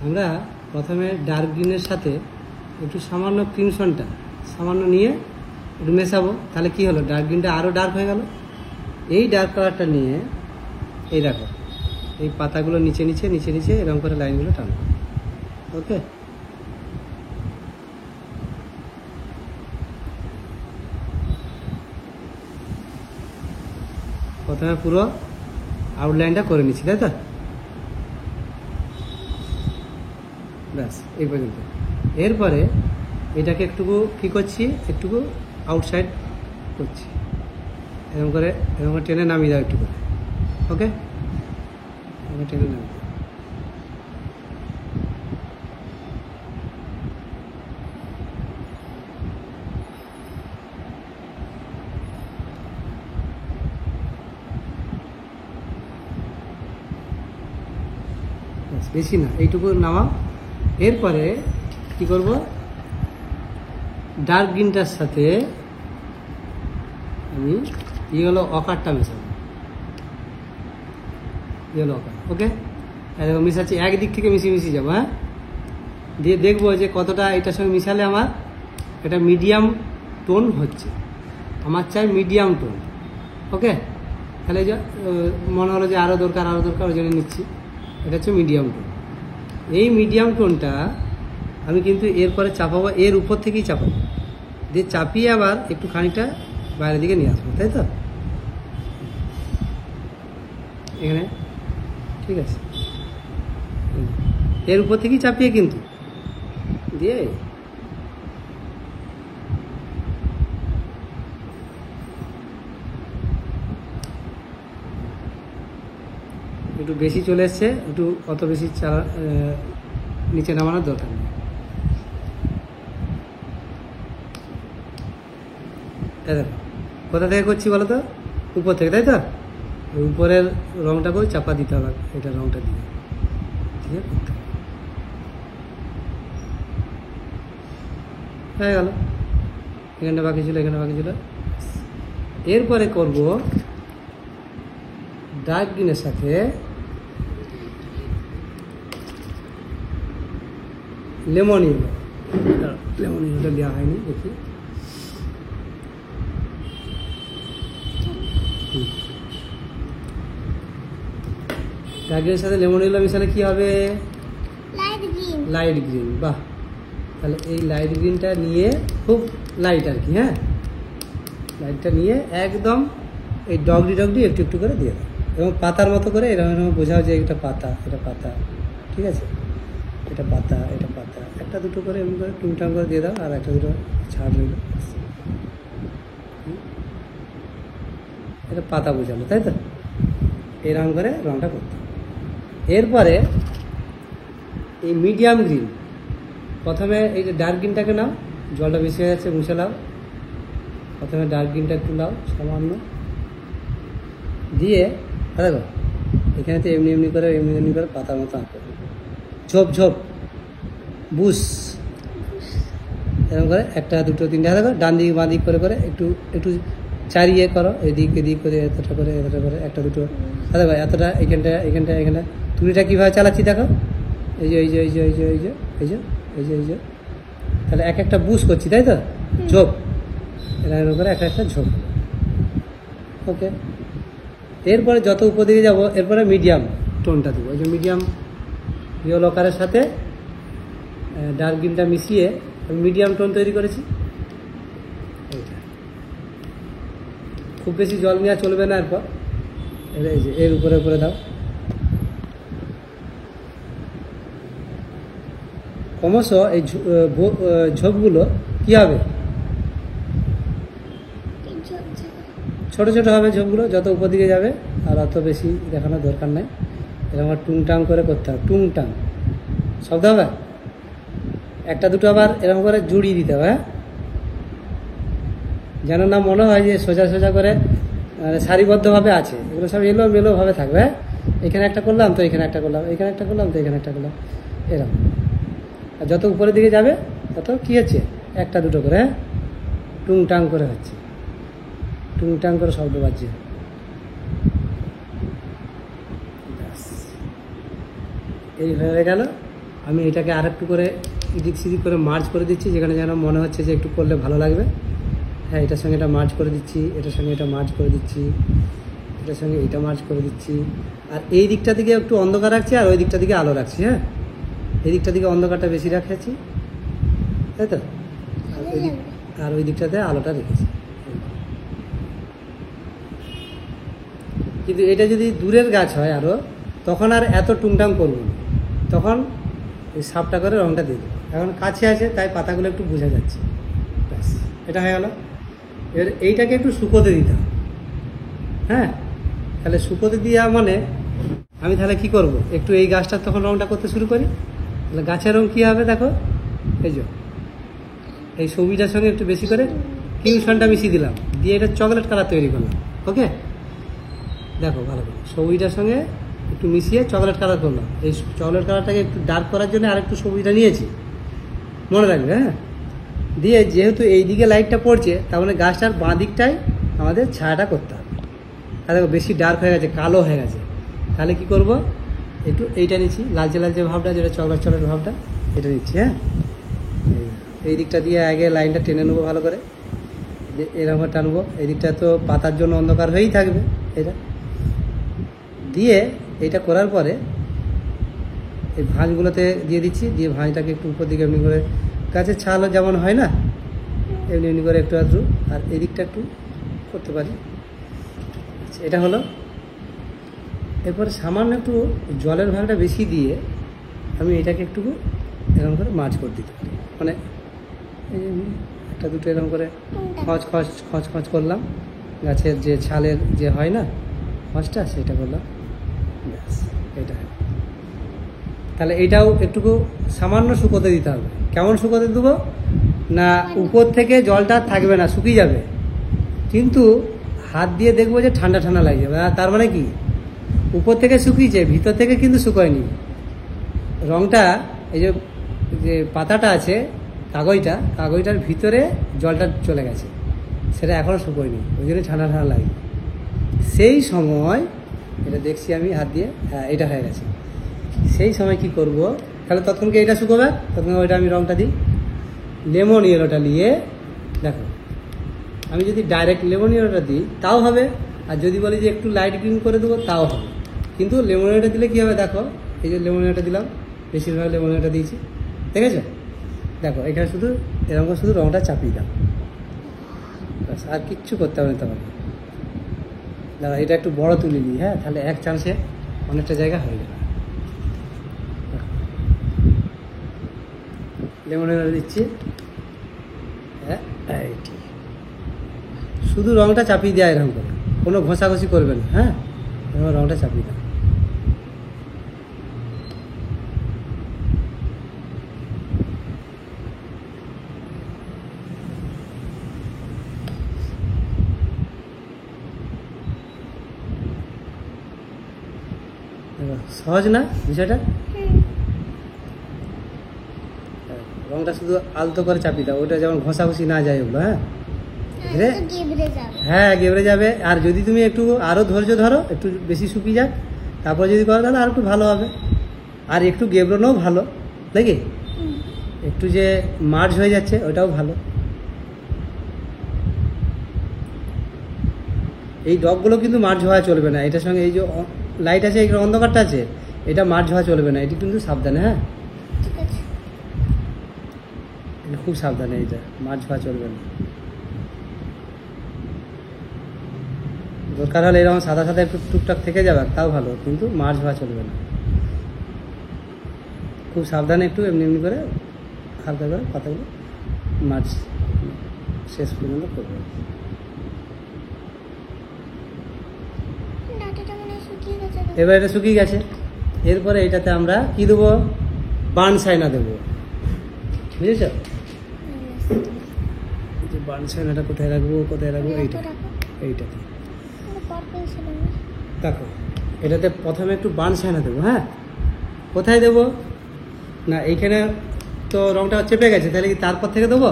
আমরা প্রথমে ডার্ক গ্রিনের সাথে একটু সামান্য ক্রিমসনটা সামান্য নিয়ে একটু মেশাবো, তাহলে কি হলো, ডার্ক গ্রিনটা আরও ডার্ক হয়ে গেল। এই ডার্ক কালারটা নিয়ে এই দেখো এই পাতাগুলো নিচে নিচে নিচে নিচে এরকম করে লাইনগুলো টানবো। ওকে, প্রথমে পুরো আউটলাইনটা করে নিচ্ছি, তাই তো? ব্যাস এই পর্যন্ত। এরপরে এটাকে একটুকু কী করছি, একটুকু আউটসাইড করছি, এরকম করে টেনে নামিয়ে দাও একটু করে। ওকে, টেনে নামিয়ে দাও। বেশি না, এইটুকু নামাও। এরপরে কি করব, ডার্ক গ্রিনটার সাথে আমি ইয়েলো অকারটা মেশাবো, ইয়েলো অকার। ওকে, এরকম মিশাচ্ছি, একদিক থেকে মিশিয়ে যাবো। হ্যাঁ, দিয়ে দেখবো যে কতটা এটার সঙ্গে মিশালে আমার এটা মিডিয়াম টোন হচ্ছে। আমার চাই মিডিয়াম টোন। ওকে, তাহলে যে মনে হলো যে আরও দরকার ওই জন্য নিচ্ছি। এটা হচ্ছে মিডিয়াম টোন। এই মিডিয়াম টোনটা আমি কিন্তু এরপরে চাপাবো, এর উপর থেকেই চাপাবো, দিয়ে চাপিয়ে আবার একটু খানিকটা বাইরের দিকে নিয়ে আসবো, তাই তো? এখানে ঠিক আছে, এর উপর থেকেই চাপিয়ে কিন্তু দিয়ে একটু বেশি চলে এসছে, একটু অত বেশি নিচে নামানোর দরকার নেই। কোথা থেকে করছি বলো তো? উপর থেকে, তাই তো? উপরের রংটা করে চাপা দিতে হবে, এটা রংটা দিয়ে, ঠিক আছে? হয়ে গেল, এখানটা বাকি ছিল, এখানে বাকি ছিল। এরপরে করব ডার্ক গ্রিনের সাথে লেমন ইয়েলো। লেমন ইয়েলোটা দেওয়া হয়নি, দেখি। ডার্ক গ্রিনের সাথে লেমন ইয়েলো মিশালে কি হবে? Light green. বাহ, তাহলে এই লাইট গ্রিনটা নিয়ে খুব লাইট আর কি, হ্যাঁ, লাইটটা নিয়ে একদম এই ডগডি একটু একটু করে দিয়ে দাও, এবং পাতার মতো করে এরকম বোঝাও যে এটা পাতা, এটা পাতা, ঠিক আছে? এটা পাতা, এটা পাতা, একটা দুটো করে এমনি করে টুংটাং করে দিয়ে দাও, আর একটা দুটো ছাড় নিল, এটা পাতা বোঝালো, তাই তো? এরকম করে রঙটা করতে। এরপরে এই মিডিয়াম গ্রিন, প্রথমে এই যে ডার্ক গ্রিনটাকে নাও, জলটা বেশি হয়ে যাচ্ছে, মুছে নাও। প্রথমে ডার্ক গ্রিনটা একটু নাও সামান্য, দিয়ে দেখো এখানে তো এমনি এমনি করে পাতার মতো আঁকো, ঝোপ ঝোপ বুস, এরকম করে একটা দুটো তিনটা দেখো, ডান দিক বাঁ দিক করে করে একটু একটু চারিয়ে করো, এদিক এদিক করে এতটা করে একটা দুটো। দেখো এতটা, এখানটা তুলিটা কীভাবে চালাচ্ছি দেখো, এই যে এই যে এই যে এই যে এই যে এই যে এই যে এই যে, তাহলে এক একটা বুস করছি, তাই তো? ঝোপ, এরকম করে একটা ঝোপ। ওকে, এরপরে যত উপর দিকে যাবো, এরপরে মিডিয়াম টোনটা দেবো। ওই যে মিডিয়াম ইয়েলো কালারের সাথে ডার্ক গ্রিনটা মিশিয়ে মিডিয়াম টোন তৈরি করেছি। খুব বেশি জল নেওয়া চলবে না। এরপর এই যে এর উপরে দাও, ক্রমশ এই ঝোপগুলো কী হবে, ছোট ছোট হবে ঝোপগুলো যত উপর দিকে যাবে, আর অত বেশি দেখানোর দরকার নেই। এরকম টুংটাং করে করতে হবে, টুংটাং শব্দ হবে। একটা দুটো আবার এরকম করে জুড়িয়ে দিতে হবে, হ্যাঁ, যেন না মনে হয় যে সোজা সোজা করে সারিবদ্ধভাবে আছে, এগুলো সব এলোমেলোভাবে থাকবে। হ্যাঁ, এখানে একটা করলাম তো এখানে একটা করলাম, এখানে একটা করলাম তো এখানে একটা করলাম, এরকম। আর যত উপরের দিকে যাবে তত কী হচ্ছে, একটা দুটো করে, হ্যাঁ, টুংটাং করে হচ্ছে, টুংটাং করে শব্দ বাজছে। এই হয়ে গেল আমি এটাকে আর একটু করে এদিক সেদিক করে মার্চ করে দিচ্ছি, যেখানে যেন মনে হচ্ছে যে একটু করলে ভালো লাগবে। হ্যাঁ, এটার সঙ্গে এটা মার্চ করে দিচ্ছি, এটার সঙ্গে এটা মার্চ করে দিচ্ছি, এটার সঙ্গে এটা মার্চ করে দিচ্ছি। আর এই দিকটা দিকে একটু অন্ধকার রাখছি, আর ওই দিকটা দিকে আলো রাখছি। হ্যাঁ, এই দিকটা দিকে অন্ধকারটা বেশি রাখছি, তাই তো, আর ওই দিকটাতে আলোটা রেখেছি। কিন্তু এটা যদি দূরের গাছ হয় আরও, তখন আর এত টুংটাং করবো না, তখন এই সাপটা করে রঙটা দিয়ে দেবো। এখন কাছে আছে তাই পাতাগুলো একটু বোঝা যাচ্ছে, ব্যাস এটা হয়ে গেল। এবার এইটাকে একটু শুকোতে দিতে হবে। হ্যাঁ, তাহলে শুকোতে দেওয়া মানে আমি তাহলে কি করব, একটু এই গাছটার তখন রঙটা করতে শুরু করি। তাহলে গাছের রঙ কী হবে দেখো, এই যে এই সবুজটার সঙ্গে একটু বেশি করে কিউশনটা মিশিয়ে দিলাম, দিয়ে এটা চকলেট কালার তৈরি করলাম। ওকে, দেখো ভালো করে সবুজটার সঙ্গে একটু মিশিয়ে চকলেট কালার করলাম। এই চকলেট কালারটাকে একটু ডার্ক করার জন্য আর একটু সবুজটা নিয়েছি, মনে রাখবে। হ্যাঁ, দিয়ে যেহেতু এই দিকে লাইটটা পড়ছে, তার মানে গাছটার বাঁ দিকটাই আমাদের ছায়াটা করতে হবে। আর দেখো বেশি ডার্ক হয়ে গেছে, কালো হয়ে গেছে, তাহলে কি করব, একটু এইটা নিচ্ছি, লালচে লালচে ভাবটা, যেটা চকলেট চকলেট ভাবটা, এটা নিচ্ছি। হ্যাঁ, এই দিকটা দিয়ে আগে লাইনটা টেনে নেবো ভালো করে, এরকম টানবো। এই দিকটা তো পাতার জন্য অন্ধকার হয়েই থাকবে, এটা দিয়ে এইটা করার পরে এই ভাঁজগুলোতে দিয়ে দিচ্ছি, দিয়ে ভাঁজটাকে একটু উপর দিকে এমনি করে, গাছের ছালও যেমন হয় না এমনি এমনি করে একটু আধটু, আর এই দিকটা একটু করতে পারি। এটা হলো। এরপরে সামান্য একটু জলের ভাগটা বেশি দিয়ে আমি এটাকে একটু এরকম করে মাছ করে দিতে পারি, মানে একটা দুটো এরকম করে খচ করলাম, গাছের যে ছালের যে হয় না খচটা, সেটা করলাম, ব্যাস এটা। তাহলে এইটাও একটুকু সামান্য শুকোতে দিতে হবে। কেমন শুকোতে দেবো না, উপর থেকে জলটা থাকবে না, শুকিয়ে যাবে, কিন্তু হাত দিয়ে দেখবো যে ঠান্ডা ঠান্ডা লাগে যাবে। তার মানে কি, উপর থেকে শুকিয়েছে, ভিতর থেকে কিন্তু শুকোয়নি। রঙটা এই যে পাতাটা আছে, কাগজটার ভিতরে জলটা চলে গেছে, সেটা এখনও শুকোয়নি, ওই জন্য ঠান্ডা ঠান্ডা লাগে। সেই সময় এটা দেখছি আমি হাত দিয়ে, হ্যাঁ এটা হয়ে গেছে। সেই সময় কি করব, তাহলে ততক্ষণকে এটা শুকোবে, তখন ওইটা আমি রঙটা দিই। লেমন ইয়েলোটা নিয়ে দেখো, আমি যদি ডাইরেক্ট লেমন ইয়েলোটা দিই তাও হবে, আর যদি বলি যে একটু লাইট গ্রিন করে দেবো তাও হবে। কিন্তু লেমন ইয়েলোটা দিলে কী হবে দেখো, এই যে লেমন ইয়েলোটা দিলাম, বেশিরভাগ লেমন ইয়েলোটা দিয়েছি, ঠিক আছে। দেখো এখানে শুধু এরকম শুধু রঙটা চাপিয়ে দাও, ব্যাস, আর কিচ্ছু করতে হবে না তখন। দাদা এটা একটু বড় তুলে নিই, হ্যাঁ, তাহলে এক চান্সে অনেকটা জায়গা হয়ে যাবে। লেমন ইয়েলো দিচ্ছি, হ্যাঁ এইটি, শুধু রঙটা চাপিয়ে দেওয়া এরকম করে, কোনো ঘষাঘষি করবে না। হ্যাঁ, এরকম রঙটা চাপিয়ে দাও। সহজ না বিষয়টা, রঙটা শুধু আলতো করে চাপিয়ে দাও, ওটা যেমন ঘষাঘষি না যায় ওগুলো। হ্যাঁ, গেবড়ে যাবে। আর যদি তুমি একটু আরও ধৈর্য ধরো, একটু বেশি শুকিয়ে যাক, তারপর যদি করো তাহলে আর একটু ভালো হবে। আর একটু গেবড়ানোও ভালো নাকি, একটু যে মার্জ হয়ে যাচ্ছে ওটাও ভালো। এই ডগগুলো কিন্তু মার্জ হওয়া চলবে না, এটার সঙ্গে এই যে লাইট আছে, এই অন্ধকারটা আছে, এটা মার্জ হওয়া চলবে না, এটি কিন্তু সাবধানে। হ্যাঁ, খুব সাবধানে, এইটা মার্জ হওয়া চলবে না। দরকার হলে এরকম সাদা সাদা একটু টুকটাক থেকে যাবে তাও ভালো, কিন্তু মার্জ হওয়া চলবে না। খুব সাবধানে একটু এমনি এমনি করে হালকা করে পাতাগুলো মার্জ শেষ পর্যন্ত করবে। এবার এটা শুকিয়ে গেছে, এরপরে এটাতে আমরা কি দেবো, বার্ন সাইনা দেবো, বুঝেছ। বার্ন সাইনাটা কোথায় রাখবো, এইটাতে দেখো, এটাতে প্রথমে একটু বার্ন সাইনা দেবো। হ্যাঁ, কোথায় দেবো না, এইখানে তো রঙটা চেপে গেছে, তাহলে কি তারপর থেকে দেবো,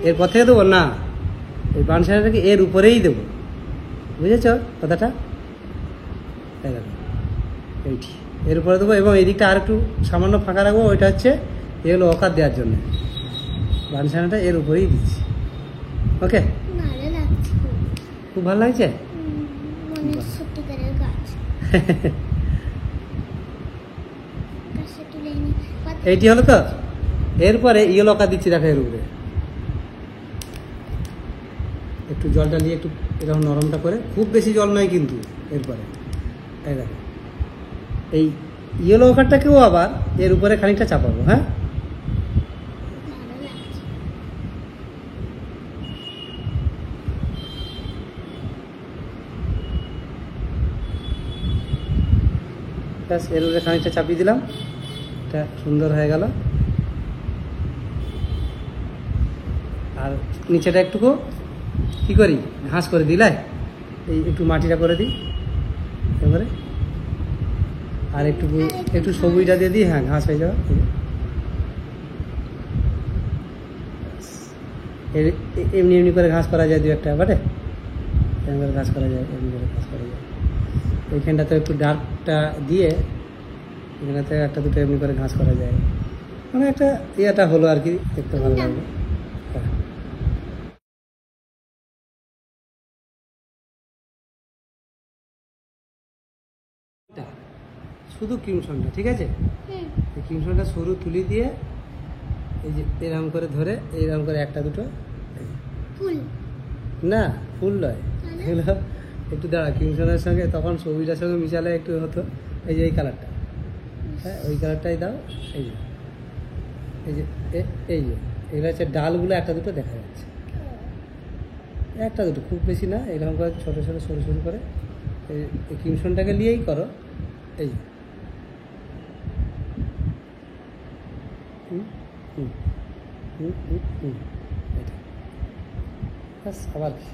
এরপর থেকে দেবো না, এই বার্ন সাইনাটাকে এর উপরেই দেবো, বুঝেছ কথাটা। দেখো এইটি এর উপরে দেবো এবং এই দিকটা আর একটু সামান্য ফাঁকা রাখবো, ওইটা হচ্ছে এগুলো অকার দেওয়ার জন্য। বানসানাটা এর উপরেই দিচ্ছি। ওকে, ভালো লাগছে খুব। খুব ভালো লাগছে। মনে হচ্ছে সত্যিকারের গাছ। গাছটা তুলে নি। এইটি হলো তো। এরপরে ইয়েলো অকার দিচ্ছি, দেখো এর উপরে একটু জলটা নিয়ে একটু এরকম নরমটা করে, খুব বেশি জল নয় কিন্তু। এরপরে এই দেখো এই ইয়েলো অকারটাকেও আবার এর উপরে খানিকটা চাপাবো। হ্যাঁ, ভালো লাগছে। ব্যাস এর উপরে খানিকটা চাপিয়ে দিলাম, এটা সুন্দর হয়ে গেল। আর নিচেটা একটুকু কী করি, ঘাস করে দিলাই, এই একটু মাটিটা করে দিই এবারে, আর একটু একটু সবুজটা দিয়ে দিই। হ্যাঁ, ঘাস হয়ে যাবে। এমনি এমনি করে ঘাস করা যায়, দু একটা বাটে এমনি করে ঘাস করা যায়, এমনি করে ঘাস করা যায়। এইখানটাতে একটু ডার্কটা দিয়ে এখানেতে একটা দুটো এমনি করে ঘাস করা যায়, মানে একটা ইয়েটা হলো আর কি, দেখতে ভালো লাগবে। হ্যাঁ, শুধু ক্রিমসনটা, ঠিক আছে। হুম। এই ক্রিমসনটা সরু তুলি দিয়ে এই যে এরকম করে ধরে এইরকম করে একটা দুটো, ফুল। না ফুল নয়, তাহলে? এগুলো একটু দাঁড়া, ক্রিমসনের সঙ্গে তখন সবুজটার সঙ্গে মিশালে একটু হতো। এই যে এই কালারটা, হ্যাঁ ওই কালারটাই দাও। এই যে এই যে এই যে এগুলো হচ্ছে ডালগুলো একটা দুটো দেখা যাচ্ছে, একটা দুটো, খুব বেশি না। এরকম করে ছোটো ছোটো সরু সরু করে এই ক্রিমসনটাকে নিয়েই করো। এই যে হুম হুম হুম হুম হুম, এটা ব্যাস। আবার কি